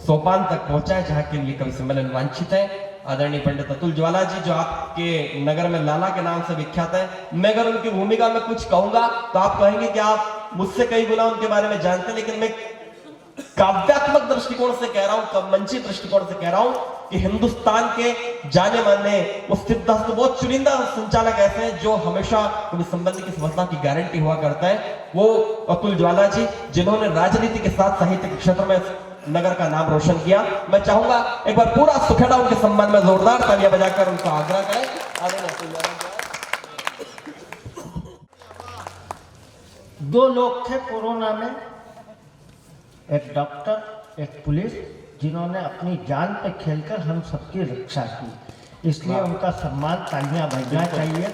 सोपान तक पहुंचा है जहां के लिए कवि सम्मेलन वांछित है। आदरणीय पंडित अतुल ज्वाला जी जो आपके नगर में लाला के नाम से विख्यात है, मैं अगर उनकी भूमिका में कुछ कहूंगा तो आप कहेंगे कि आप मुझसे कई गुना उनके बारे में जानते हैं, लेकिन मैं काव्यात्मक दृष्टिकोण से कह रहा हूं, मंची दृष्टिकोण से कह रहा हूं कि हिंदुस्तान के जाने माने वो सिद्धहस्त बहुत चुनिंदा संचालक ऐसे हैं जो हमेशा कवि सम्मेलन की सफलता की गारंटी हुआ करता है। वो अतुल ज्वाला जी जिन्होंने राजनीति के साथ साहित्य के क्षेत्र में नगर का नाम रोशन किया। मैं चाहूंगा एक बार पूरा सुखेड़ा उनके सम्मान में जोरदार तालियां बजाकर उनका आग्रह करें। दो लोग थे कोरोना में, एक डॉक्टर एक पुलिस, जिन्होंने अपनी जान पे खेलकर हम सबकी रक्षा की, इसलिए उनका सम्मान तालियां बजना चाहिए।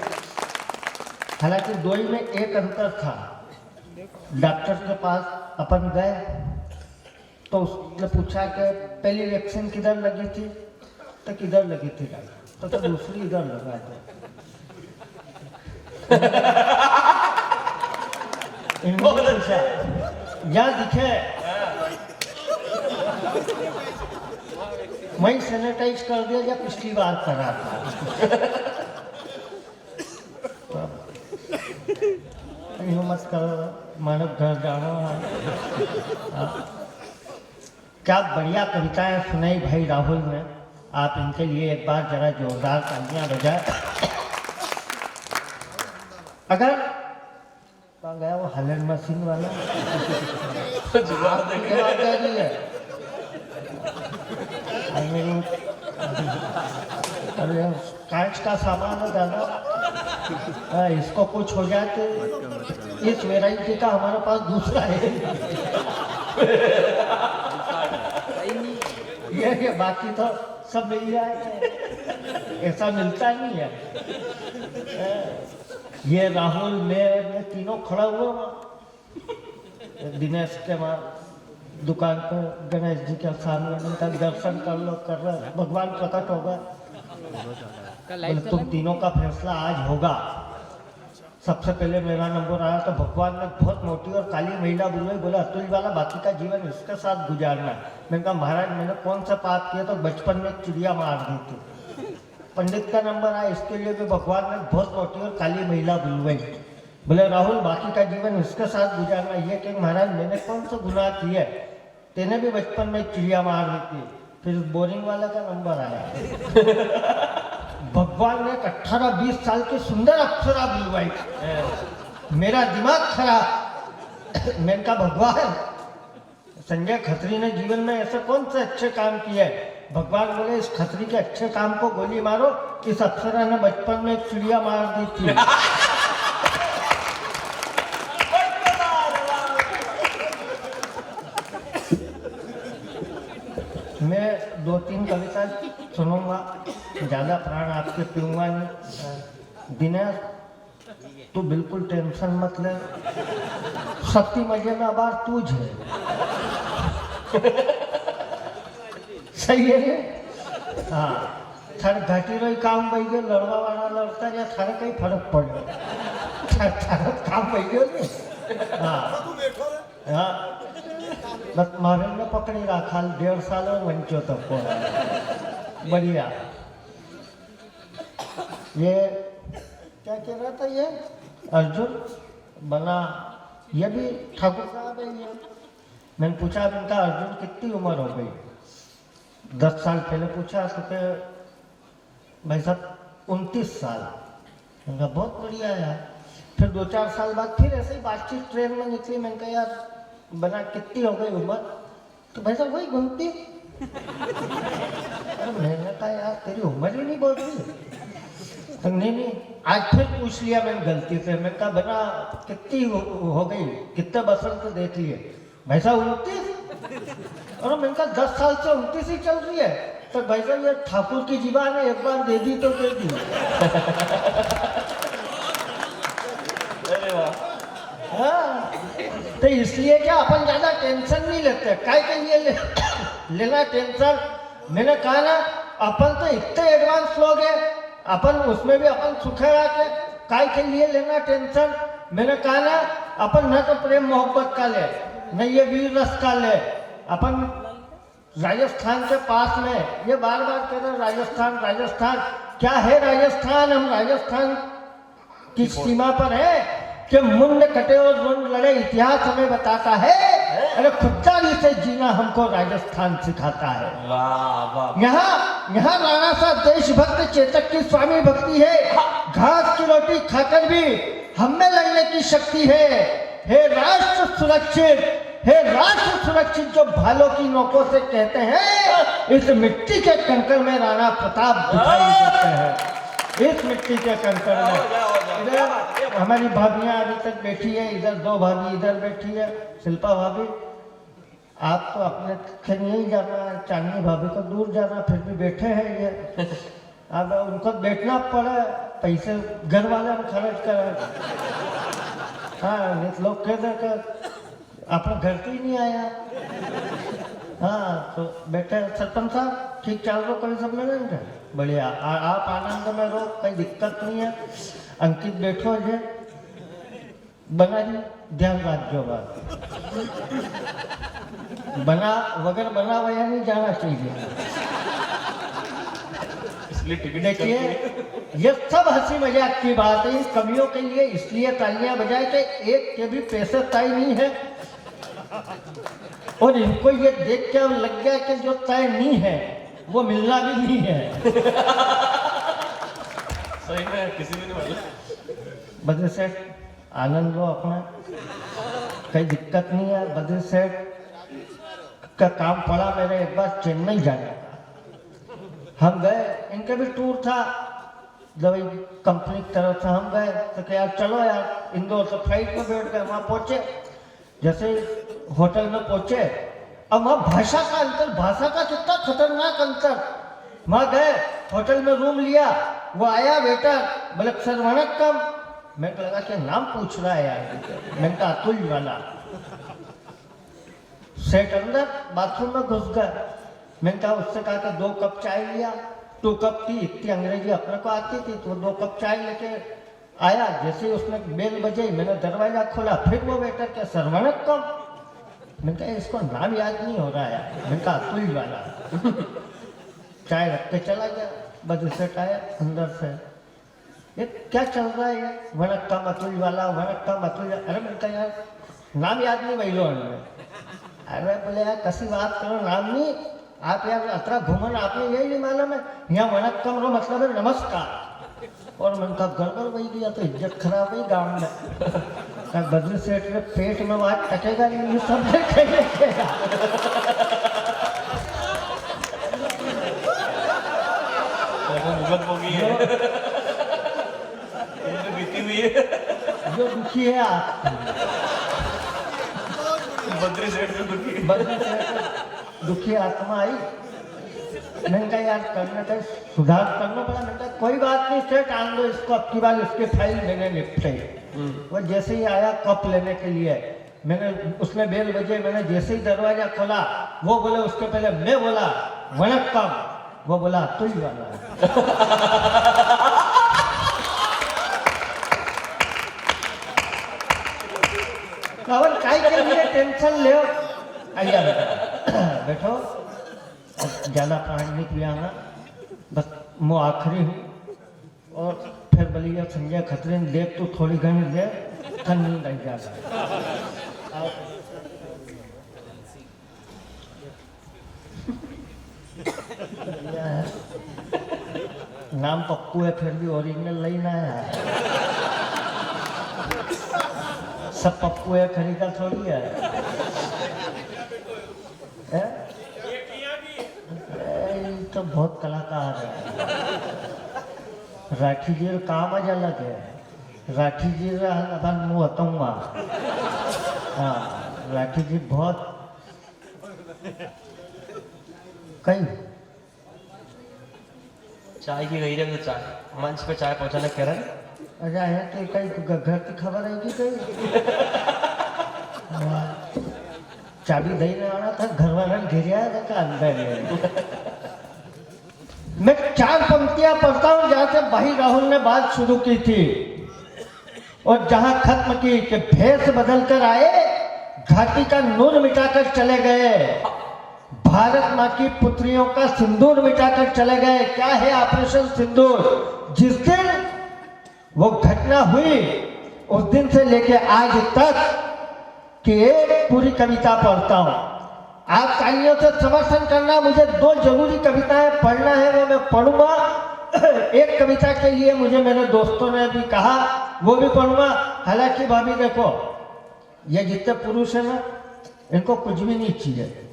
हालांकि दो ही में एक अंतर था, डॉक्टर के पास अपन गए तो उसने पूछा कि पहली वैक्सीन किधर लगी थी, तो किधर लगी थी तो दूसरी इधर लगा दो। इन्होंने पूछा यहाँ दिखे, वही सैनिटाइज कर दिया या पिछली बार करा था। मत कर मानव घर जाना। क्या बढ़िया कविताएं सुनाई भाई राहुल ने, आप इनके लिए एक बार जरा जोरदार तालियां बजाएं। अगर कहाँ गया वो हलन मशीन वाला अरे कांच का सामान है दादा, इसको कुछ हो जाए तो इस वैरायटी का हमारे पास दूसरा है। ये बाकी तो सब मिल जाए, ऐसा मिलता नहीं है। ये राहुल मैं तीनों खड़ा हुआ वहाँ दिनेश के वहाँ दुकान पर, गणेश जी के सामने उनका दर्शन कर लो, कर रहे भगवान प्रकट होगा। तुम तीनों का फैसला आज होगा। सबसे पहले मेरा नंबर आया तो भगवान ने बहुत मोटी और काली महिला बुलाई, बोला अतुल वाला बाकी का जीवन इसके साथ गुजारना। मैंने कहा महाराज मैंने कौन सा पाप किया, तो बचपन में चिड़िया मार दी थी। पंडित का नंबर आया, इसके लिए भी भगवान ने बहुत मोटी और काली महिला बुलवाई, बोले राहुल बाकी का जीवन इसके साथ गुजारना। ये कि महाराज मैंने कौन सा गुनाह किया, तेने भी बचपन में चिड़िया मार दी थी। फिर बोरिंग वाला का नंबर आया, भगवान ने 18-20 साल की सुंदर अप्सरा बुलवाई, मेरा दिमाग खराब। मैंने कहा भगवान संजय खत्री ने जीवन में ऐसे कौन से अच्छे काम किए। भगवान बोले इस खत्री के अच्छे काम को गोली मारो, इस अप्सरा ने बचपन में एक चिड़िया मार दी थी। मैं 2-3 कविता सुनूंगा, ज़्यादा प्राण आपके पीऊंगा नहीं। दिनेश तू बिल्कुल टेंशन मत ले, शक्ति मजे में बार तू है। सही है। हाँ थारे घाटी रही काम भाई गए, लड़वा वाला लड़ता या थारे कहीं फर्क पड़े, थारा काम भाई गए। हाँ बस मारे ने पकड़ी रखा 1.5 साल और वंचो तक को बढ़िया। ये क्या कह रहा था, ये अर्जुन बना, ये भी ठाकुर साहब है। ये मैंने पूछा इनका अर्जुन कितनी उम्र हो गई, 10 साल पहले पूछा तो भाई साहब 29 साल। मैंने कहा बहुत बढ़िया यार। फिर 2-4 साल बाद फिर ऐसे ही बातचीत ट्रेन में निकली, मैंने कहा यार बना कितनी हो गई उम्र, तो भाई साहब वही 29। अरे मैंने कहा यार तेरी उम्र ही नहीं बोल रही। तो नहीं आज फिर पूछ लिया मैंने गलती से, मैं कहा बना कितनी हो गई, कितने बसंत देख लिए। भाई साहब 29। और मैंने कहा 10 साल से 29 ही चल रही है। तो भाई साहब ये ठाकुर की जीवान है, एक बार दे दी तो दे दी। हाँ तो इसलिए क्या अपन ज्यादा टेंशन नहीं लेते, काय के लिए लेना टेंशन। मैंने कहा ना अपन तो इतने एडवांस लोग हैं, अपन उसमें भी अपन सुखे रखे, काय के लिए लेना टेंशन। मैंने कहा ना अपन न तो प्रेम मोहब्बत का ले, न ये वीर रस का ले, अपन राजस्थान के पास में, ये बार बार कह रहे राजस्थान राजस्थान, क्या है राजस्थान? हम राजस्थान की सीमा पर है कि मुंड कटे और मुंड लड़े, इतिहास हमें बताता है। अरे खुददारी से जीना हमको राजस्थान सिखाता है। वाह वाह। यहाँ राणा साहब देशभक्त चेतक की स्वामी भक्ति है। घास की रोटी खाकर भी हम में लड़ने की शक्ति है। हे राष्ट्र सुरक्षित, हे राष्ट्र सुरक्षित जो भालों की नोकों से कहते हैं, इस मिट्टी के कंकड़ में राणा प्रताप दिखाई देते हैं। इस मिट्टी के कंकड़ में इधर हमारी भाभियां अभी तक बैठी है, इधर दो भाभी इधर बैठी है। शिल्पा भाभी, आप तो अपने से नहीं जाना, चांदनी भाभी को दूर जाना, फिर भी बैठे हैं ये। अब उनको बैठना पड़ा, पैसे घर वाले में खर्च कर। हाँ, लोग कहते हैं अपने घर से ही नहीं आया। हाँ, तो बैठे सरपंच साहब ठीक चल रहा, कोई सब लगे बढ़िया, आप आनंद में रहो, कोई दिक्कत नहीं है। अंकित बैठो है बना जी, ध्यान रखो बात, बना वगैरह बना वया नहीं जाना चाहिए। देखिए, ये सब हंसी मजाक की बात है। इन कवियों के लिए इसलिए तालियां बजाए कि एक के भी पैसे तय नहीं है, और इनको ये देख के लग गया कि जो तय नहीं है वो मिलना भी नहीं है। सही में किसी भी नहीं मतलब। बद्री सेठ आनंद लो अपना, कोई दिक्कत नहीं है। बद्री सेठ का काम पड़ा मेरे एक बार चेन्नई जाने का। हम गए, इनके भी टूर था दवाई कंपनी की तरफ से। हम गए तो क्या यार चलो यार, इंदौर से फ्लाइट में बैठ गए। वहाँ पहुँचे, जैसे होटल में पहुँचे, अब वहाँ भाषा का अंतर, भाषा का कितना खतरनाक अंतर। वहाँ गए, होटल में रूम लिया, वो आया वेटर, बोले सर वणक्कम। मैं लगा कि नाम पूछ रहा है यार। मैंने कहा अतुल वाला। सेठ अंदर बाथरूम में घुस गए। मैंने कहा, उससे कहा कि 2 कप चाय लिया। 2 कप थी, इतनी अंग्रेजी अपने को आती थी, तो 2 कप चाय लेके आया। जैसे ही उसने बेल बजाई, मैंने दरवाजा खोला, फिर वो वेटर के सर वणक्कम। मैंने कहा इसको नाम याद नहीं हो रहा है। मैंने कहा अतुल वाला। चाय रख के चला गया। बद्री सेठ आया अंदर से, ये क्या चल रहा है ये, वणक्कम अतुल वाला, वणक्कम अतुल। अरे मैंने कहा यार नाम याद नहीं वही लोग। अरे बोले यार कसी बात करो, नाम नहीं आप यार अतरा घूमन, आपने यही नहीं मालूम है यहाँ वणक्कम रो मतलब है नमस्कार। और मैंने कहा गड़बड़ वही गया तो इज्जत खराब है गाँव में। बद्री सेठ ने पेट में बात टकेगा नहीं, सब देखेगा। बीती हुई है जो दुखी है आप, बद्री सेठ से दुखी, बद्री सेठ दुखी आत्मा आई। मैंने कहा यार करने का सुधार करना पड़ा। मैंने कहा कोई बात नहीं सेठ, आन दो इसको, अब की बार इसके फाइल मैंने निपटे। वो जैसे ही आया कप लेने के लिए, मैंने उसने बेल बजे, मैंने जैसे ही दरवाजा खोला, वो बोले, उसके पहले मैं बोला वणक्कम, वो बोला अतुल वाला। और काय के लिए टेंशन ले, आइए बैठो, ज्यादा पानी पियाना, बस मैं आखिरी हूँ। और फिर बोलिए संजय खतरे ने देख तो थोड़ी घनी दे, ठंडी लग जाएगा। नाम पप्पू है फिर भी ओरिजिनल लेना है। सब पप्पू है, खरीदा थोड़ी है। तो बहुत कलाकार है। राठी जी काम आज अलग है। राठी जी मुँह हतूंगा। हाँ, राठी जी बहुत कहीं चाय की गई है, तो चाय मंच पे चाय पहुंचाने कह रहे हैं। अच्छा है तो कहीं घर की खबर है कि कहीं चाबी दही आना था, घर वाला घिरिया था अंदर। मैं 4 पंक्तियां पढ़ता हूं जहां से भाई राहुल ने बात शुरू की थी और जहां खत्म की कि भेष बदल कर आए, घाटी का नूर मिटाकर चले गए। भारत माँ की पुत्रियों का सिंदूर मिटाकर चले गए। क्या है ऑपरेशन सिंदूर? जिस दिन वो घटना हुई उस दिन से लेके आज तक की एक पूरी कविता पढ़ता हूँ। आप तालियों से समर्थन करना। मुझे 2 जरूरी कविताएं पढ़ना है, वो मैं पढ़ूंगा। एक कविता के लिए मुझे मेरे दोस्तों ने भी कहा, वो भी पढ़ूंगा। हालांकि भाभी देखो, ये जितने पुरुष है ना, इनको कुछ भी नहीं चाहिए।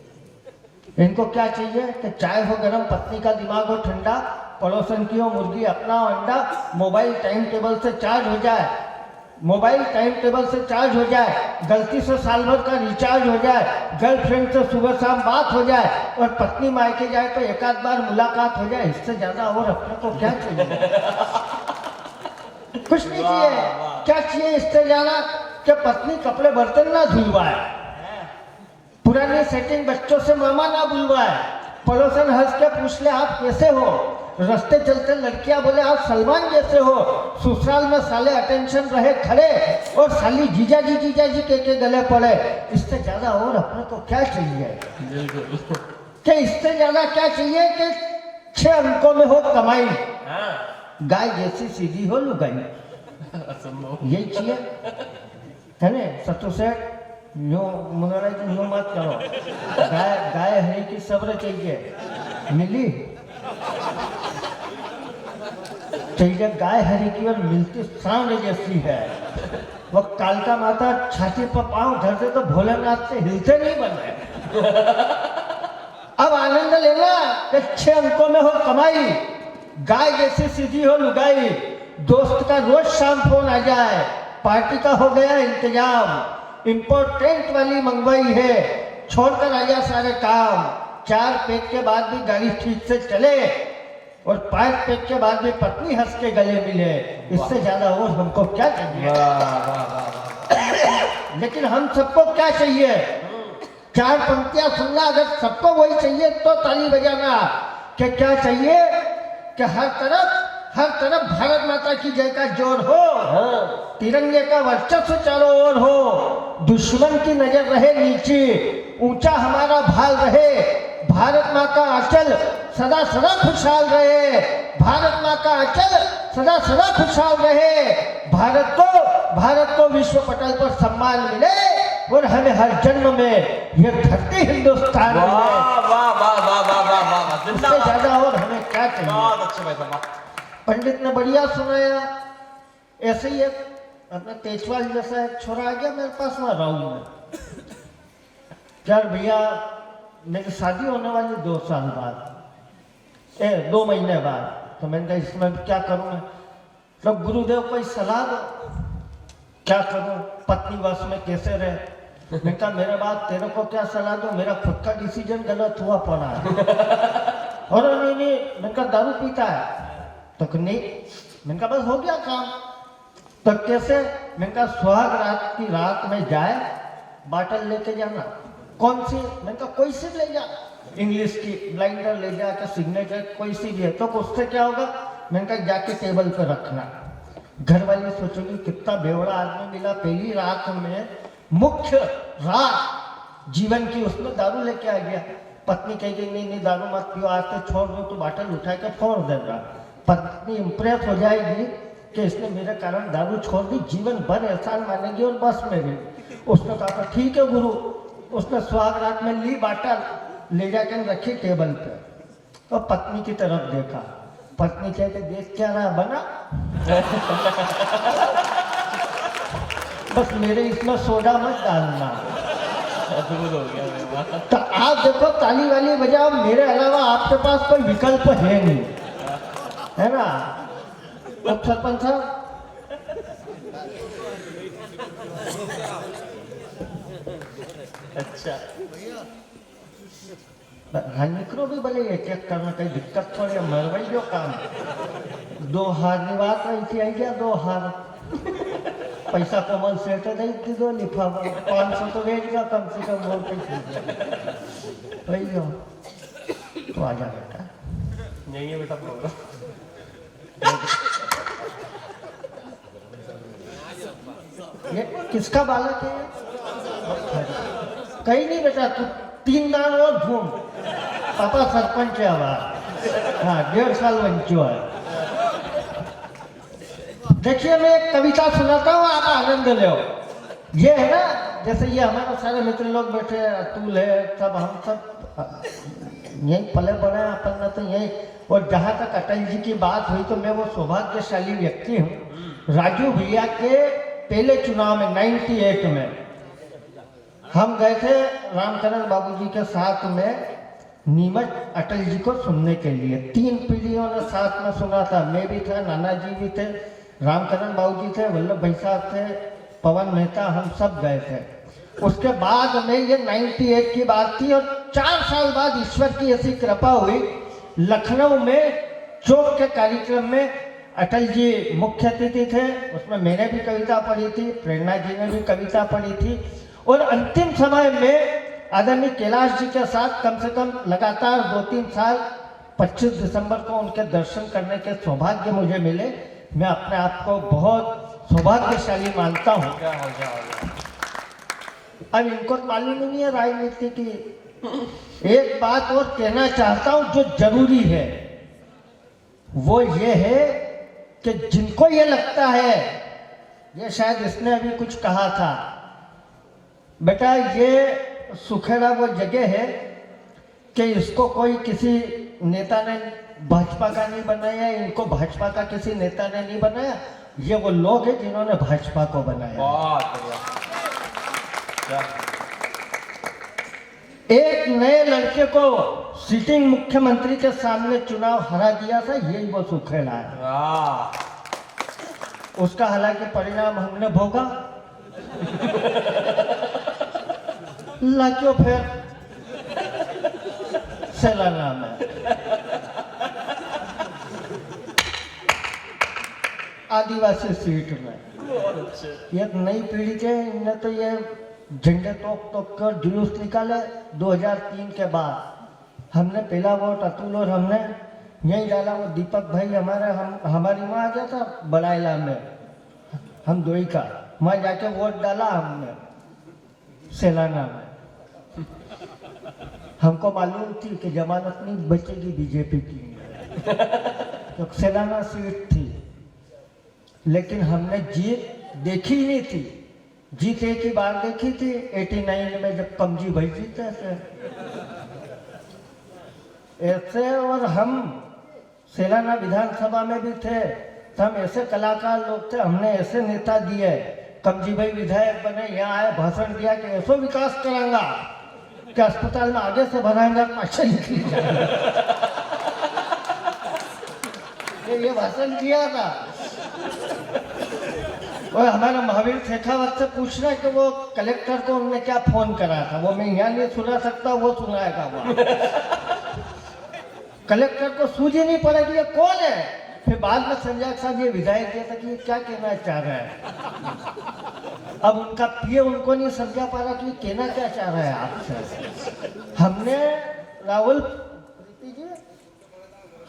इनको क्या चाहिए कि चाय हो गरम, पत्नी का दिमाग हो ठंडा, पड़ोसन की हो मुर्गी, अपना हो अंडा, मोबाइल टाइम टेबल से चार्ज हो जाए, मोबाइल टाइम टेबल से चार्ज हो जाए, गलती से साल भर का रिचार्ज हो जाए, गर्लफ्रेंड से सुबह शाम बात हो जाए, और पत्नी मायके जाए तो एक आध बार मुलाकात हो जाए। इससे ज्यादा और अपने को क्या चाहिए? कुछ नहीं चाहिए। क्या चाहिए इससे ज्यादा? कि पत्नी कपड़े बर्तन ना धुलवाए, पुरानी सेटिंग बच्चों से मामा ना बुलवाए, पड़ोसन हंस के पूछ ले आप कैसे हो, रास्ते चलते लड़कियां बोले आप सलमान जैसे हो, ससुराल में साले अटेंशन रहे खड़े और साली जीजा जी के गले पड़े। इससे ज्यादा और अपने को क्या चाहिए? कि इससे ज्यादा क्या चाहिए कि 6 अंकों में हो कमाई, गाय जैसी सीधी हो लुगाई, यही चाहिए है ना? सत्तू सेठ यूं मंगला जी यूं मत करो। गाय हरी की सब्र चाहिए, मिली चाहिए गाय हरी की, और मिलती सांड जैसी है। वो कालका माता छाती पर पांव धरते तो भोलेनाथ से हिलते नहीं बने। अब आनंद लेना कि 6 अंकों में हो कमाई, गाय जैसी सीधी हो लुगाई, दोस्त का रोज शाम फोन आ जाए, पार्टी का हो गया इंतजाम, इम्पोर्टेंट वाली मंगवाई है, छोड़कर आ जा सारे काम, 4 पैक के बाद भी गाड़ी ठीक से चले, और 5 पैक के बाद भी पत्नी हंस के गले मिले। इससे ज्यादा और हमको क्या चाहिए? लेकिन हम सबको क्या चाहिए? 4 पंक्तियां सुनना। अगर सबको वही चाहिए तो ताली बजाना। कि क्या चाहिए? कि हर तरफ भारत माता की जय का जोर हो, तिरंगे का वर्चस्व चारों ओर हो, दुश्मन की नजर रहे नीचे, ऊंचा हमारा भाल रहे, भारत माँ का आंचल सदा सदा खुशहाल रहे, भारत माँ का आंचल सदा सदा खुशहाल रहे, भारत को विश्व पटल पर सम्मान मिले, और हमें हर जन्म में ये धरती हिंदुस्तान मिले। इससे ज्यादा और हमें क्या चाहिए? बहुत अच्छे भाई साहब। पंडित ने बढ़िया सुनाया। ऐसे ही एक अपना तेजवाल जैसा एक छोरा आ गया मेरे पास, वहाँ राउंड में, यार भैया मेरी शादी होने वाली 2 साल बाद, 2 महीने बाद। तो मैंने कहा इसमें क्या करूँ मैं? तो गुरुदेव कोई सलाह दो, क्या करूँ, पत्नी वश में कैसे रहे? मैंने कहा मेरे बात तेरे को क्या सलाह दो, मेरा खुद का डिसीजन गलत हुआ पड़ा है। और नहीं मैंने कहा दारू पीता है? तो नहीं। मैंने कहा बस हो गया काम। तो कैसे? मैंने कहा सुहाग रात की रात में जाए, बाटल लेके जाना। कौन सी? मैंने कहा कोई सी ले जा, इंग्लिश की ब्लाइंडर ले जा के सिग्नेचर कोई सी भी है। तो उससे क्या होगा? मैंने कहा जाके टेबल पे रखना, घर वाले सोचोगी कितना बेवड़ा आदमी मिला, पहली रात में मुख्य रात जीवन की उसमें दारू लेके आ गया। पत्नी कहेगी नहीं दारू मत पियो, आज तो छोड़ दो, तो बाटल उठा के फोड़ देगा। पत्नी इम्प्रेस हो जाएगी कि इसने मेरे कारण दारू छोड़ दी, जीवन भर एहसान मानेगी और बस में गई। उसने कहा ठीक है गुरु। उसने सुहाग रात में ली बाटल, ले जाकर रखी टेबल पे, तो पत्नी की तरफ देखा। पत्नी कहते देख क्या रहा बना? बस मेरे इसमें सोडा मत डालना। तो आप देखो ताली वाली बजाओ, मेरे अलावा आपके पास कोई विकल्प है नहीं, है ना? अब सरपंच साहब अच्छा निकलो भी भले एक करना, कहीं दिक्कत थोड़ी, मरवाई जो काम। 2 हार निवास रही थी, आई गया 2 हार। पैसा कमल सेठ नहीं थी, 2 लिफाफा 500 तो भेजेगा कम से कम, और पैसे भाई जाओ। तो आ जा बेटा, यही है बेटा प्रोग्राम। ये किसका बालक है? कहीं नहीं बेटा, तू 3 दान और घूम, पापा सरपंच है हमारा। हाँ 1.5 साल बंचो है। देखिए मैं एक कविता सुनाता हूँ, आप आनंद लो। ये है ना, जैसे ये हमारे सारे मित्र लोग बैठे हैं, अतुल है, सब हम सब यही पले बड़े हैं अपन ना, तो यही। और जहाँ तक अटल जी की बात हुई तो मैं वो सौभाग्यशाली व्यक्ति हूँ। राजू भैया के पहले चुनाव में 98 में हम गए थे रामचरण बाबू जी के साथ में नीमच अटल जी को सुनने के लिए। 3 पीढ़ियों ने साथ में सुना था, मैं भी था, नाना जी भी थे, रामचरण बाबू जी थे, वल्लभ भाई साहब थे, पवन मेहता, हम सब गए थे। उसके बाद में ये 98 की बात थी और 4 साल बाद ईश्वर की ऐसी कृपा हुई, लखनऊ में चौक के कार्यक्रम में अटल जी मुख्य अतिथि थे। उसमें मैंने भी कविता पढ़ी थी, प्रेरणा जी ने भी कविता पढ़ी थी। और अंतिम समय में आदरणीय कैलाश जी के साथ कम से कम लगातार 2-3 साल 25 दिसंबर को उनके दर्शन करने के सौभाग्य मुझे मिले। मैं अपने आप को बहुत सौभाग्यशाली मानता हूँ। अब इनको मालूम नहीं है राजनीति की। एक बात और कहना चाहता हूँ जो जरूरी है, वो ये है कि जिनको ये लगता है, ये शायद इसने अभी कुछ कहा था, बेटा ये सुखेड़ा वो जगह है कि इसको कोई किसी नेता ने भाजपा का नहीं बनाया, इनको भाजपा का किसी नेता ने नहीं बनाया, ये वो लोग हैं जिन्होंने भाजपा को बनाया। बहुत बढ़िया। एक नए लड़के को सिटिंग मुख्यमंत्री के सामने चुनाव हरा दिया था, यही वो सुखेड़ा है। उसका हालांकि परिणाम हमने भोगा। लाक्यों फिर सेलाना में आदिवासी सीट में ये नई पीढ़ी के इनने तो ये झंडे तोप कर जुलूस निकाले। 2003 के बाद हमने पहला वोट अतुल और हमने यही डाला। वो दीपक भाई हमारी वहाँ आ गया था बड़ाइला में, हम दोई का वहाँ जाके वोट डाला हमने सेलाना में। हमको मालूम थी कि जमानत नहीं बचेगी बीजेपी की, तो सेलाना सीट थी, लेकिन हमने जीत देखी ही नहीं थी। जीत एक ही बार देखी थी 89 में जब कमजी भाई जीते थे ऐसे। और हम सेलाना विधानसभा में भी थे, तो हम ऐसे कलाकार लोग थे, हमने ऐसे नेता दिए। कमजी भाई विधायक बने, यहाँ आए, भाषण दिया कि ऐसा विकास करांगा कि अस्पताल में आगे से भराएंगा पाछे निकली जाएगा। ये भाषण दिया था। और हमारा महावीर शेखावत से पूछना कि वो कलेक्टर को उन्होंने क्या फोन करा था, वो मैं यहाँ नहीं सुना सकता, वो सुनाएगा। वो कलेक्टर को सूझी नहीं पड़ेगी ये कौन है। फिर बाद में संजय साहब ये विधायक दिया था कि ये क्या कहना चाह रहा है। अब उनका पीए उनको नहीं समझा पा रहा कि ये कहना क्या चाह रहा है आपसे। हमने राहुल प्रीति जी,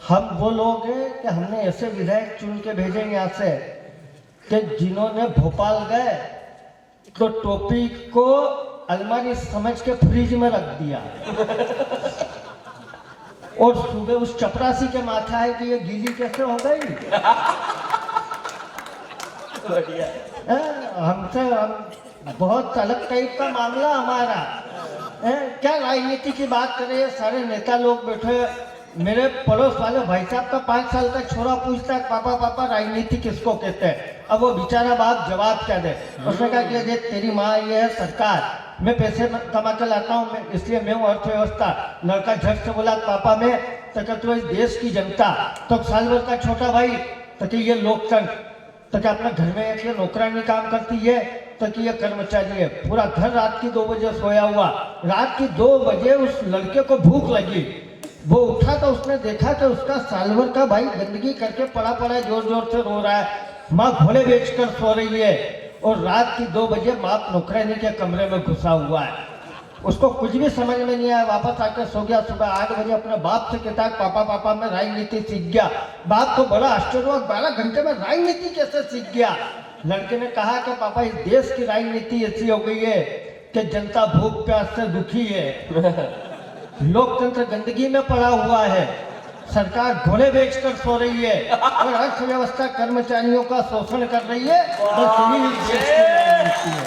हम वो लोग हैं कि हमने ऐसे विधायक चुन के भेजे यहाँ से कि जिन्होंने भोपाल गए तो टोपी को अलमारी समझ के फ्रिज में रख दिया और सुबह उस चपरासी के माथा है कि ये गीली कैसे हो गई। हमसे हम बहुत अलग टाइप का मामला हमारा क्या राजनीति की बात करें। सारे नेता लोग बैठे, मेरे पड़ोस वाले भाई साहब का 5 साल का छोरा पूछता है पापा पापा राजनीति किसको कहते हैं। अब वो बेचारा बाप जवाब क्या दे। उसने कहा कि देख तेरी माँ ये है सरकार, मैं पैसे कमा के लाता हूँ, मैं इसलिए मैं हूँ अर्थव्यवस्था। लड़का झट से बोला पापा मैं तो क्या तो इस देश की जनता। तो साल भर का छोटा भाई तो कि ये लोकतंत्र, तो क्या अपने घर में एक ये नौकरानी काम करती है, तो कि ये कर्मचारी है। पूरा घर रात की 2 बजे सोया हुआ। रात की 2 बजे उस लड़के को भूख लगी, वो उठा तो उसने देखा कि उसका साल भर का भाई गंदगी करके पड़ा है, जोर जोर से रो रहा है। माँ घोड़े बेचकर सो रही है और रात की 2 बजे बाप नौकरानी के कमरे में घुसा हुआ है। उसको कुछ भी समझ में नहीं आया, वापस आकर सो गया। सुबह 8 बजे अपने बाप से कहता है पापा पापा मैं राजनीति सीख गया। बाप को बड़ा आश्चर्य हुआ, 12 घंटे में राजनीति कैसे सीख गया। लड़के ने कहा कि पापा इस देश की राजनीति ऐसी हो गई है कि जनता भूख प्यास से दुखी है। लोकतंत्र गंदगी में पड़ा हुआ है, सरकार घोड़े बेचकर सो रही है और अर्थव्यवस्था कर्मचारियों का शोषण कर रही है और पुलिस बेचती है।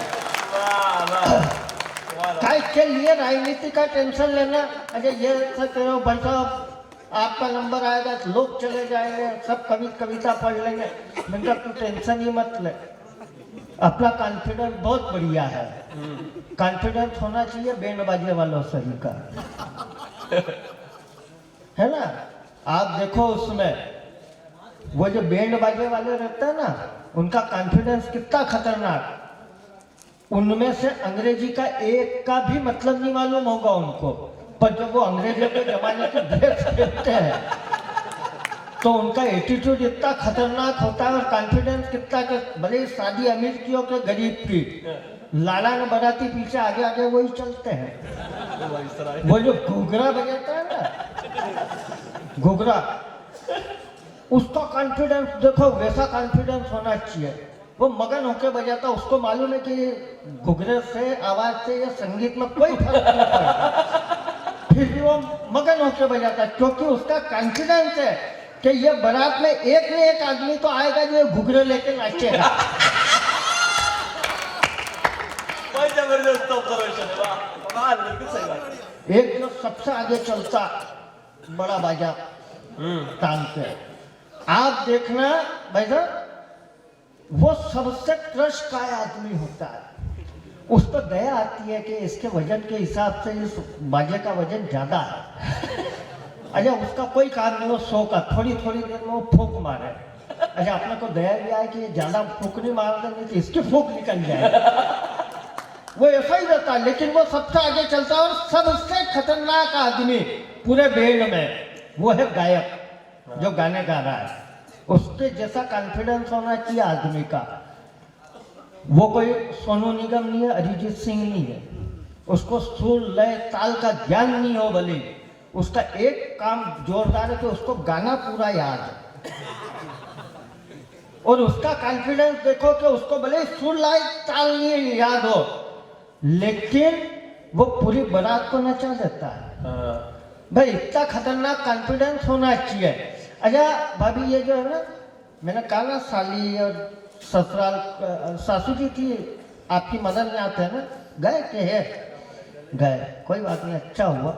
काय के लिए राजनीति का टेंशन लेना? अरे ये सब करो भाई साहब, आपका नंबर आएगा तो लोग चले जाएंगे, सब कविता पढ़ लेंगे। मैंने कहा तू टेंशन ही मत ले, अपना कॉन्फिडेंस बहुत बढ़िया है। कॉन्फिडेंस होना चाहिए बैंड बाजे वालों सही का, है ना। आप देखो उसमें वो जो बैंड बाजे वाले रहते हैं ना, उनका कॉन्फिडेंस कितना खतरनाक। उनमें से अंग्रेजी का एक का भी मतलब नहीं मालूम होगा उनको, पर जब वो अंग्रेजों के जमाने के ड्रेस पहनते हैं तो उनका एटीट्यूड इतना खतरनाक होता है और कॉन्फिडेंस कितना के भले ही शादी अमीर की हो के गरीब की, लाला ने बराती पीछे आगे आगे वही चलते हैं। वो जो घुघरा बजाता है ना, घुघरा, उसका कॉन्फिडेंस देखो, वैसा कॉन्फिडेंस होना चाहिए। वो मगन होके बजाता, उसको मालूम है कि घुघरे से, आवाज से या संगीत में कोई फर्क नहीं पड़ता, फिर भी वो मगन होके बजाता, क्योंकि उसका कॉन्फिडेंस है कि ये बारात में एक न एक आदमी तो आएगा जो घुघरे लेके नाचेगा। जबरदस्त ऑब्जर्वेशन है, वाह, बिल्कुल सही बात। एक जो सबसे आगे चलता बड़ा बाजा टांग के, आप देखना भाई साहब, वो सबसे क्रश का आदमी होता है। उस पर दया आती है कि इसके वजन के हिसाब से इस बाजे का वजन ज्यादा है। अच्छा, उसका कोई काम नहीं, वो सो का थोड़ी थोड़ी देर में वो फूंक मारे। अच्छा, अपने को दया भी आए कि ज्यादा फूंक नहीं मार देंगे तो इसकी फूंक निकल जाए, वो ऐसा ही रहता है। लेकिन वो सबसे आगे चलता है और सबसे खतरनाक आदमी पूरे बैंड में वो है गायक, जो गाने गा रहा है। उसके जैसा कॉन्फिडेंस होना चाहिए आदमी का। वो कोई सोनू निगम नहीं है, अरिजीत सिंह नहीं है, उसको सुर लय ताल का ज्ञान नहीं हो, भले उसका एक काम जोरदार है कि उसको गाना पूरा याद है। और उसका कॉन्फिडेंस देखो कि उसको भले सुर लय ताल नहीं याद हो, लेकिन वो पूरी बारात को नचा देता है। भाई इतना खतरनाक कॉन्फिडेंस होना चाहिए। अच्छा भाभी, ये जो है ना, मैंने कहा ना साली और ससुराल, सासू जी थी आपकी मदद में आते हैं ना, गए के है गए, कोई बात नहीं, अच्छा हुआ।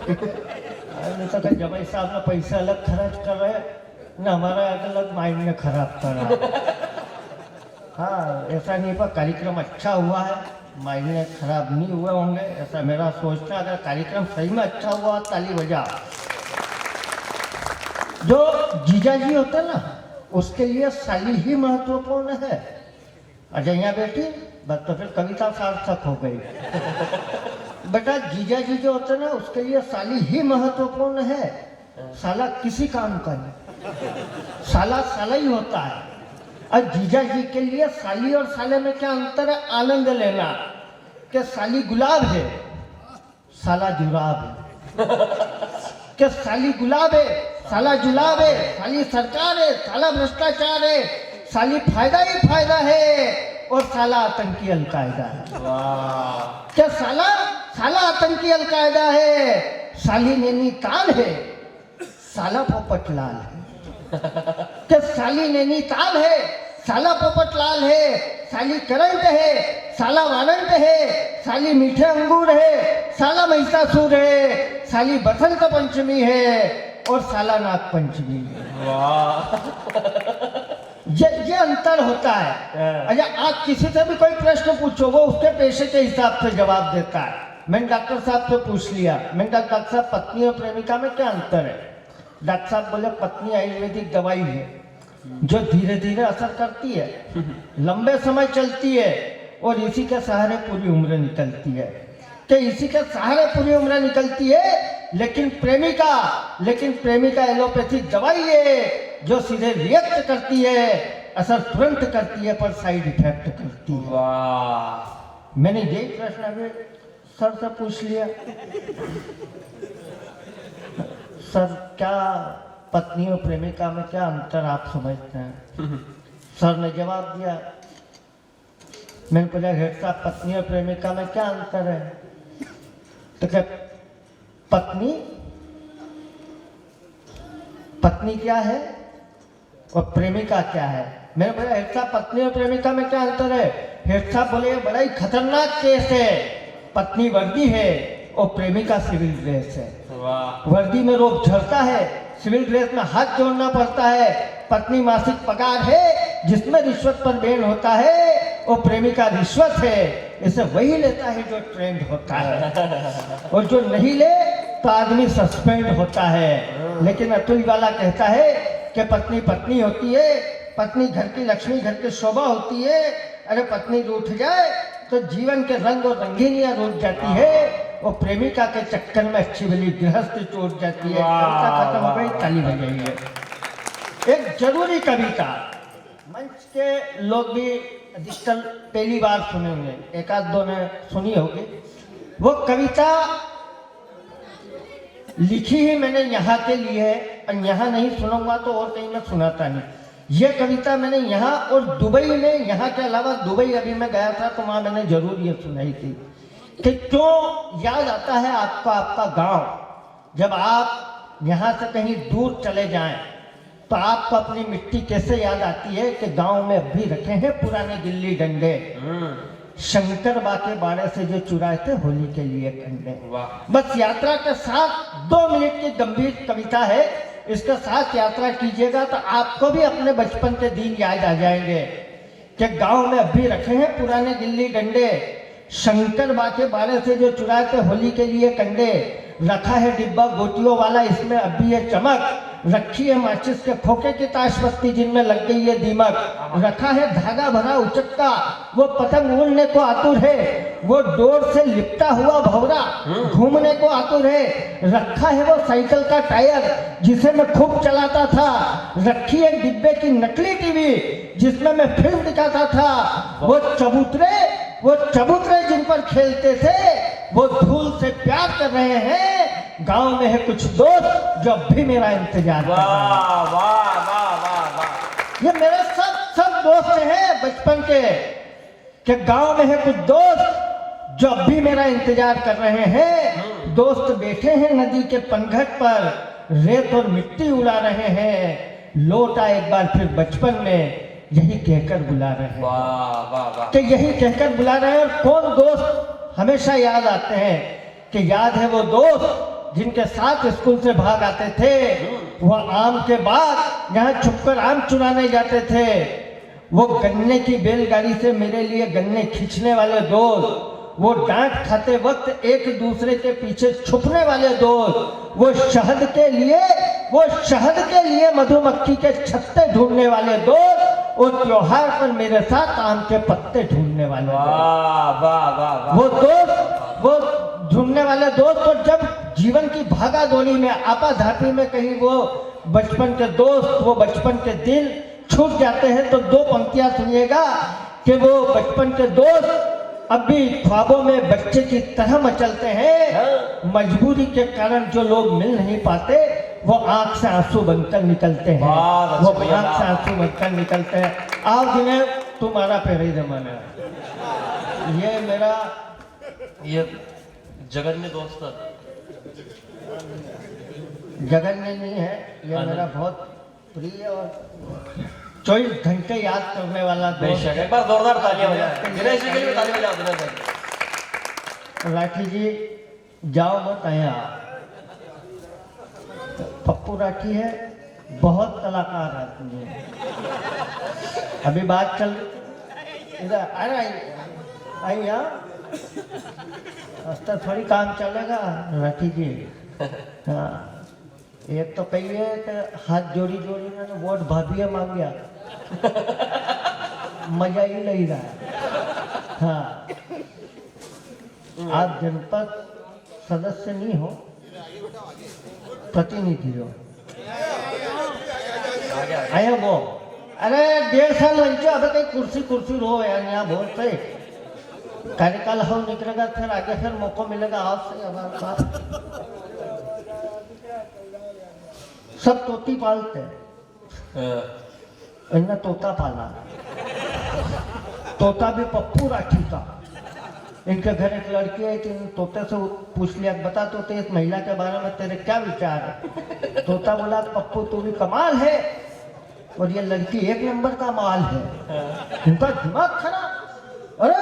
नहीं तो क्या जमाई साहब ने पैसे अलग खर्च कर रहे ना, हमारा अलग माइंड में खराब कर रहा। हाँ, ऐसा नहीं, पर कार्यक्रम अच्छा हुआ है, मायने खराब नहीं हुए होंगे, ऐसा मेरा सोचना। अगर कार्यक्रम सही में अच्छा हुआ, ताली बजा। जो जीजा जी होते हैं ना, उसके लिए साली ही महत्वपूर्ण है। अच्छा यहाँ बेटी, बस तो फिर कविता सार्थक हो गई। बेटा, जीजा जी जो होते हैं ना, उसके लिए साली ही महत्वपूर्ण है, साला किसी काम का नहीं, साला साला ही होता है। और जीजा जी के लिए साली और साले में क्या अंतर है? आनंद लेना कि साली गुलाब है, साला जुलाब है। कि साली गुलाब है, साला जुलाब है, साली सरकार है, साला भ्रष्टाचार है, साली फायदा ही फायदा है और साला आतंकी अलकायदा है। क्या साला साला आतंकी अलकायदा है, साली नैनीताल है, साला पोपटलाल है। क्या साली नैनीताल है, साला पोपटलाल है, साली करंट है, साला वारंट है, साली मीठे अंगूर है, साला महिषासुर है, साली बसंत पंचमी है और साला नाग पंचमी है। ये अंतर होता है। अच्छा, आप किसी से भी कोई प्रश्न पूछो, वो उसके पेशे के हिसाब से जवाब देता है। मैंने डॉक्टर साहब से पूछ लिया, मैंने कहा डॉक्टर साहब, पत्नी और प्रेमिका में क्या अंतर है? डॉक्टर साहब बोले, पत्नी आयुर्वेदिक दवाई है जो धीरे धीरे असर करती है, लंबे समय चलती है और इसी के सहारे पूरी उम्र निकलती है। कि इसी के सहारे पूरी उम्र निकलती है। लेकिन प्रेमिका एलोपैथिक दवाई है जो सीधे रिएक्ट करती है, असर तुरंत करती है पर साइड इफेक्ट करती है। वाह, मैंने यही प्रश्न अभी सर से पूछ लिया, सर क्या पत्नी और प्रेमिका में क्या अंतर आप समझते हैं? सर ने जवाब दिया, मैंने पूछा हेड साहब, पत्नी और प्रेमिका में क्या अंतर है? तो क्या पत्नी पत्नी क्या है और प्रेमिका क्या है। मैंने बोला हेड साहब पत्नी और प्रेमिका में क्या अंतर है। हेड साहब बोले बड़ा ही खतरनाक केस है। पत्नी वर्दी है और प्रेमिका सिविल ड्रेस है। वाह वर्दी में रोब झड़ता है, सिविल ड्रेस में हाथ जोड़ना पड़ता है। पत्नी मासिक पगार है जिसमें रिश्वत पर बैन होता है और प्रेमिका रिश्वत है, इसे वही लेता है जो ट्रेंड होता है और जो नहीं ले तो आदमी सस्पेंड होता है। लेकिन अतुल वाला कहता है कि पत्नी पत्नी होती है, पत्नी घर की लक्ष्मी, घर की शोभा होती है। अरे पत्नी रूठ जाए तो जीवन के रंग और रंगीनियां रूठ जाती है और प्रेमिका के चक्कर में अच्छी भली गृहस्थी टूट जाती है। कविता खत्म हो गई, ताली बजाइए। एक जरूरी कविता, मंच के लोग भी अधिकतर पहली बार सुनेंगे, एक आध दो ने सुनी होगी। वो कविता लिखी ही मैंने यहाँ के लिए है और यहाँ नहीं सुनाऊंगा तो और कहीं मैं सुनाता नहीं। ये कविता मैंने यहाँ और दुबई में, यहाँ के अलावा दुबई अभी मैं गया था तो वहाँ मैंने जरूर ये सुनाई थी कि क्यों याद आता है आपको आपका गांव। जब आप यहाँ से कहीं दूर चले जाएं तो आपको अपनी मिट्टी कैसे याद आती है कि गांव में अभी रखे हैं पुराने गिल्ली डंडे, शंकर बा के बाड़े से जो चुराए थे होली के लिए कंडे। बस यात्रा के साथ 2 मिनट की गंभीर कविता है, इसके साथ यात्रा कीजिएगा तो आपको भी अपने बचपन के दिन याद आ जाएंगे कि गांव में अभी रखे हैं पुराने गिल्ली डंडे, शंकर बा के बाड़े से जो चुराए थे होली के लिए कंडे। रखा है डिब्बा गोटियों वाला, इसमें अभी है चमक, रखी है माचिस के खोखे की ताशबत्ती जिनमें लग गई है दीमक। रखा है धागा भरा उचक्का, वो पतंग उड़ने को आतुर है, वो डोर से लिपटा हुआ भौरा घूमने को आतुर है। रखा है वो साइकिल का टायर जिसे मैं खूब चलाता था, रखी है डिब्बे की नकली टीवी जिसमें मैं फिल्म दिखाता था। वो चबूतरे जिन पर खेलते थे वो धूल से प्यार कर रहे हैं। गांव में है कुछ दोस्त जो अब भी मेरा इंतजार कर रहे हैं। वाह वाह वाह वाह वाह। ये मेरे सब दोस्त हैं बचपन के, कि गांव में है कुछ दोस्त जो अब भी मेरा इंतजार कर रहे हैं। दोस्त बैठे हैं नदी के पनघट पर, रेत और मिट्टी उड़ा रहे हैं। लौटा एक बार फिर बचपन में, यही कहकर बुला रहे हैं। वाह वाह वाह। कि यही कहकर बुला रहे हैं। और कौन दोस्त हमेशा याद आते हैं कि याद है वो दोस्त जिनके साथ स्कूल से भाग आते थे। वो आम के बाद यहाँ छुपकर आम चुराने जाते थे। वो गन्ने की बैलगाड़ी से मेरे लिए गन्ने खींचने वाले दोस्त। वो डांट खाते वक्त एक दूसरे के पीछे छुपने वाले दोस्त। वो शहद के लिए मधुमक्खी के छत्ते ढूंढने वाले दोस्त। और त्योहार पर मेरे साथ आम के पत्ते ढूंढने वाले वाह वाह वाह। वो दोस्त, वो ढूंढने वाले दोस्त। और जब जीवन की भागा दौड़ी में आपाधापी में कहीं वो बचपन के दोस्त, वो बचपन के दिन छूट जाते हैं तो 2 पंक्तियां सुनिएगा कि वो बचपन के दोस्त अब भी ख्वाबों में बच्चे की तरह मचलते हैं। मजबूरी के कारण जो लोग मिल नहीं पाते वो आंख से आंसू बनकर निकलते हैं। वो आंख से आंसू बनकर निकलते हैं। आओ जिन्हें तुम्हारा पहले जमाना, ये मेरा ये जगन्य दोस्त जगन्य नहीं है, ये मेरा बहुत प्रिय और 24 घंटे याद करने वाला दोस्त। एक बार जोरदार तालियां बजाएं। दिनेश जी के लिए ताली बजाओ। दिनेश भाई। राठी जी जाओ मत आया। पप्पू राठी है, बहुत कलाकार आदमी है। अभी बात चल इधर आई यहाँ रास्ता थोड़ी काम चलेगा राठी जी। हाँ, एक तो कहिए कि हाथ जोड़ी मैंने वोट भाभी मांग गया। मजा ही नहीं रहा। हाँ, आप जनपद सदस्य नहीं हो, प्रतिनिधि हो। आया वो अरे 1.5 साल बन अब कहीं कुर्सी रो यार, यहाँ बहुत सही कार्यकाल हो निकलेगा, फिर आगे फिर मौका मिलेगा। आपसे सब तोती पालते इन्हें तोता पाला। तोता भी पप्पू राठी का। इनके घर एक लड़की आई थी, तोते से पूछ लिया, बता तोते इस महिला के बारे में तेरे क्या विचार है? तोता बोला, पप्पू तू भी कमाल है और ये लड़की एक नंबर का माल है। इनका दिमाग खराब। अरे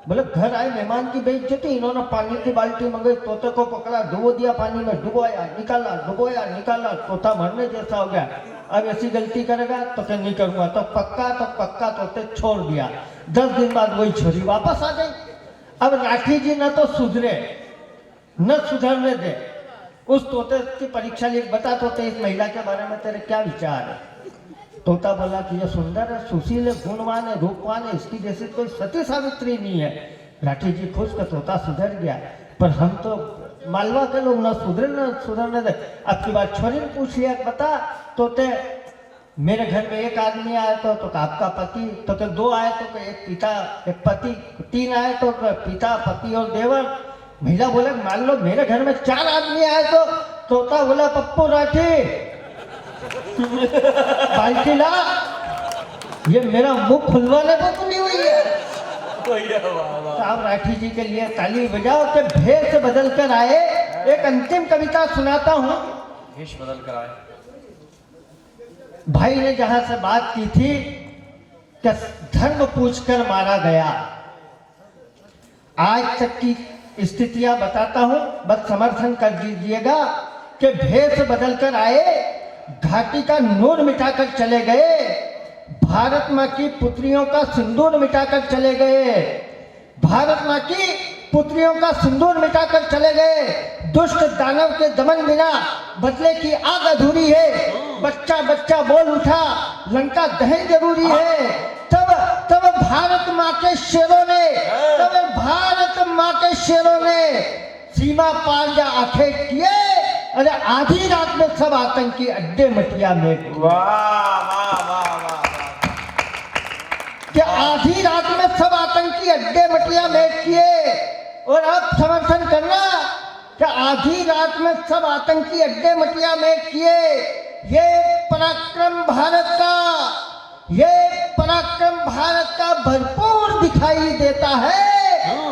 बोले घर आए मेहमान की बेइज्जती, इन्होंने पानी की बाल्टी मंगाई, तोते को पकड़ा, डुबो दिया पानी में, डुबोया निकाला, डुबोया निकाला, तोता मरने जैसा हो गया। अब ऐसी गलती करेगा तो क्या नहीं करूंगा, तो पक्का तोते छोड़ दिया। 10 दिन बाद वही छोरी वापस आ गई। अब राठी जी न तो सुधरे न सुधरने दे, उस तोते की परीक्षा लिख, बता तोते इस महिला के बारे में तेरे क्या विचार है? तोता बोला कि ये सुंदर है, सुशील है, गुणवान है, रूपवान है, इसकी जैसी कोई सती सावित्री नहीं है। राठी जी खुश का तोता सुधर गया, पर हम तो मालवा के लोग न सुधरने दे। अब की बात छोरी ने पूछ लिया, बता तोते मेरे घर में एक आदमी आया तो आपका पति, तो 2 आए तो एक पिता एक पति, 3 आए तो पिता पति और देवर। महिला बोले मान लो मेरे घर में 4 आदमी आए तो? तोता बोला पप्पू राठी बाल्टी ला, ये मेरा मुंह खुलवाने को तो नहीं हुई है। तो आप राठी जी के लिए ताली बजाओ कि भेष से बदल कर आए। एक अंतिम कविता सुनाता हूँ। भेष बदल कर आए। भाई ने जहां से बात की थी कि धर्म पूछकर मारा गया, आज तक की स्थितियां बताता हूं, बस समर्थन कर दीजिएगा कि भेष बदल कर आए, घाटी का नूर मिटाकर चले गए, भारत मां की पुत्रियों का सिंदूर मिटाकर चले गए, भारत मां की पुत्रियों का सिंदूर मिटाकर चले गए। दुष्ट दानव के दमन बिना बदले की आग अधूरी है। बच्चा बच्चा बोल उठा, लंका दहन जरूरी है। तब भारत माँ के शेरों ने, भारत माँ के शेरों ने सीमा पार या आखेट किए। अरे आधी रात में सब आतंकी अड्डे मटिया में, कि आधी रात में सब आतंकी अड्डे मटिया में किए। और अब समर्थन करना कि आधी रात में सब आतंकी अड्डे मटिया में किए। ये पराक्रम भारत का, ये पराक्रम भारत का भरपूर दिखाई देता है।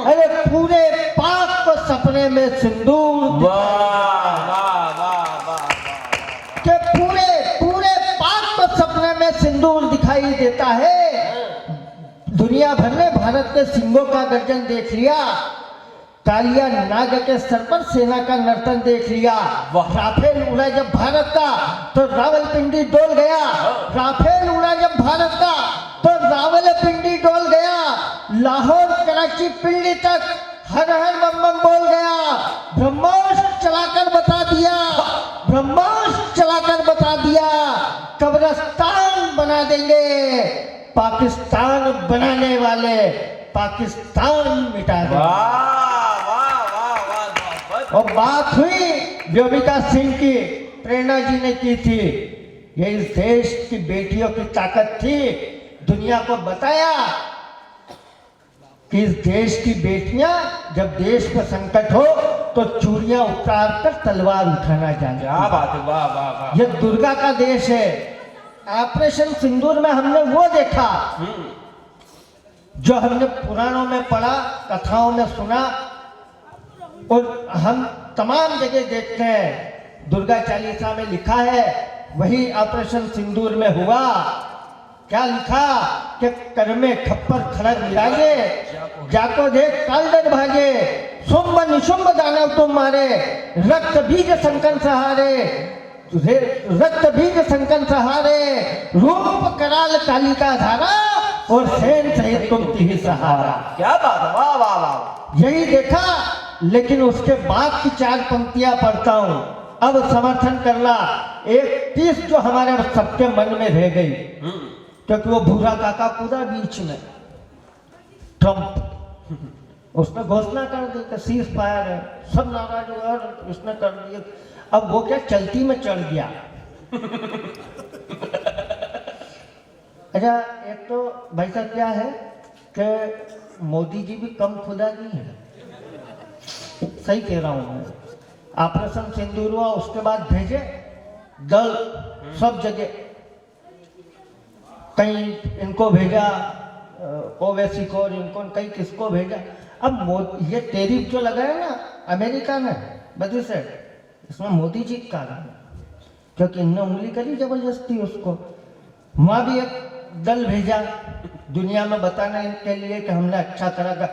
अरे पूरे पाक को सपने में सिंदूर, के पूरे पाक को सपने में सिंदूर दिखाई देता है। दुनिया भर ने भारत के सिंहों का गर्जन देख लिया, कालिया नाग के सर पर सेना का नर्तन देख लिया। राफेल उड़ा जब भारत का तो रावलपिंडी डोल गया, राफेल उड़ा जब भारत का तो रावलपिंडी डोल गया। लाहौर कराची पिंडी तक हर हर बम बम बोल गया। ब्रह्मोस चलाकर बता दिया, ब्रह्मोस चलाकर बता दिया, कब्रिस्तान बना देंगे। पाकिस्तान बनाने वाले पाकिस्तान मिटा देंगे। और बात हुई योगिता सिंह की, प्रेरणा जी ने की थी। ये इस देश की बेटियों की ताकत थी। दुनिया को बताया कि इस देश की बेटियां जब देश पर संकट हो तो चूड़ियां उतार कर तलवार उठाना जानती। क्या बात है, वाह वाह वाह। ये दुर्गा का देश है। ऑपरेशन सिंदूर में हमने वो देखा जो हमने पुराणों में पढ़ा, कथाओं में सुना और हम तमाम जगह देखते हैं। दुर्गा चालीसा में लिखा है, वही ऑपरेशन सिंदूर में हुआ। क्या लिखा कि कर में खप्पर खड़ग मिलाए, जाको देख कालडर भागे, शुंभ निशुंभ दानव तुम मारे, रक्त बीज संकन सहारे, रक्त बीज संकन सहारे, रूप कराल काली का धारा और सेन सहित तुम ही सहारा। क्या बात है, वाह वाह वाह। यही देखा, लेकिन उसके बाद की 4 पंक्तियां पढ़ता हूं। अब समर्थन करना, एक पीस जो हमारे सबके मन में रह गई, क्योंकि वो भूरा काका पूरा बीच में, ट्रंप उसने घोषणा कर दी कि सीज फायर है, सब नाराज हुआ और उसने कर दिया। अब वो क्या चलती में चढ़ गया। अच्छा, एक तो भाई साहब क्या है कि मोदी जी भी कम खुदा नहीं है, सही कह रहा हूं मैं। ऑपरेशन सिंदूर हुआ, उसके बाद भेजे दल सब जगह, कहीं इनको भेजा ओवैसी को, इनको कहीं किसको भेजा। अब ये टैरिफ जो लगाया ना अमेरिका ने बदी से, इसमें मोदी जी का कारण है, क्योंकि इनने उंगली करी जबरदस्ती उसको। वहाँ भी एक दल भेजा दुनिया में बताने के लिए कि हमने अच्छा करा।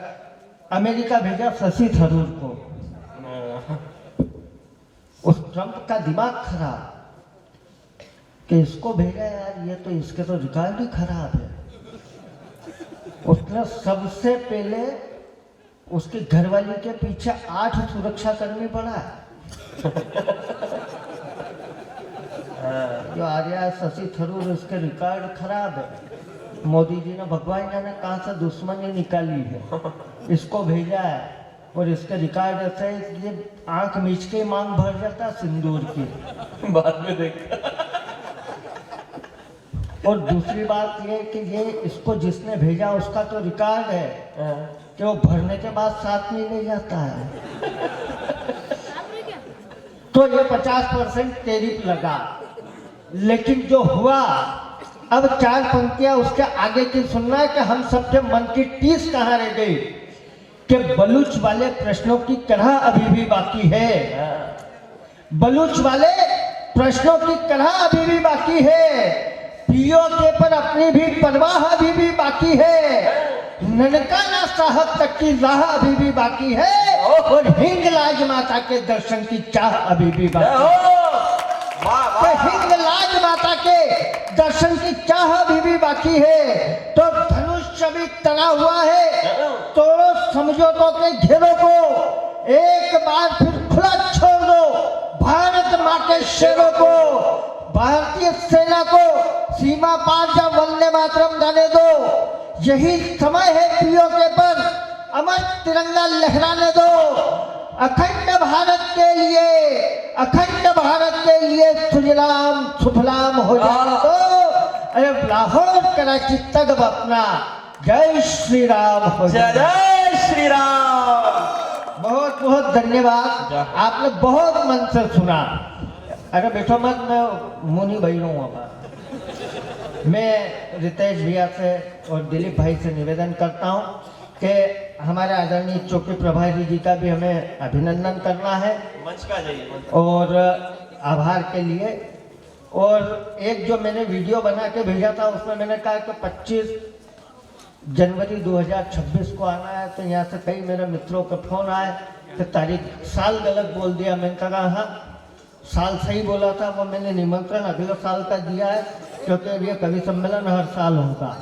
अमेरिका भेजा शशि थरूर को। उस ट्रंप का दिमाग खराब कि इसको भेजा यार, ये तो इसके तो रिकॉर्ड ही खराब है। उसने सबसे पहले उसकी घरवाली के पीछे 8 सुरक्षा कर्मी पड़ा। जो आर्या शशि थरूर, इसके रिकॉर्ड खराब है। मोदी जी ने भगवान जाने कहाँ से दुश्मनी निकाली है, इसको भेजा है और इसके रिकॉर्ड ऐसे ये आंख मीच के मांग भर जाता सिंदूर की। बाद में देख। और दूसरी बात ये कि ये इसको जिसने भेजा उसका तो रिकॉर्ड है कि वो भरने के बाद साथ नहीं ले जाता है। तो ये 50% टैरिफ लगा, लेकिन जो हुआ, अब 4 पंक्तियां उसके आगे की सुनना है कि हम सबके मन की टीस कहाँ रह गई कि बलूच वाले प्रश्नों की कढ़ा अभी भी बाकी है। बलूच वाले प्रश्नों की कढ़ा अभी भी बाकी है। पीओके पर अपनी भी परवाह अभी भी बाकी है। ननकाना साहब तक की राह अभी भी बाकी है और हिंगलाज माता के दर्शन की चाह अभी भी बाकी है। हिंगलाज माता के दर्शन की चाह अभी भी बाकी है। तो धनुष अभी तना हुआ है, तो समझौतों के घेरों को एक बार फिर खुला छोड़ दो। भारत माँ के शेरों को, भारतीय सेना को सीमा पार जा वंदे मातरम गाने दो। यही समय है पीओके पर अमर तिरंगा लहराने दो। अखंड भारत के लिए, अखंड भारत के लिए सुजलाम सुफलाम हो जाने दो। अरे लाहौर कराची तक अपना जय श्री राम हो जाए। जय श्री राम। बहुत बहुत धन्यवाद, आपने बहुत मन से सुना। अरे बैठो मत, मैं मुनि भाई हूँ। मैं रितेश भैया से और दिलीप भाई से निवेदन करता हूँ कि हमारे आदरणीय चौकी प्रभारी जी का भी हमें अभिनंदन करना है मंच का जाइए और आभार के लिए। और एक जो मैंने वीडियो बना के भेजा था उसमें मैंने कहा कि 25 जनवरी 2026 को आना है, तो यहाँ से कई मेरे मित्रों का फोन आए कि तारीख साल गलत बोल दिया। मैंने कहा हाँ साल सही बोला था, वो मैंने निमंत्रण अगले साल का दिया है क्योंकि ये कवि सम्मेलन हर साल होगा।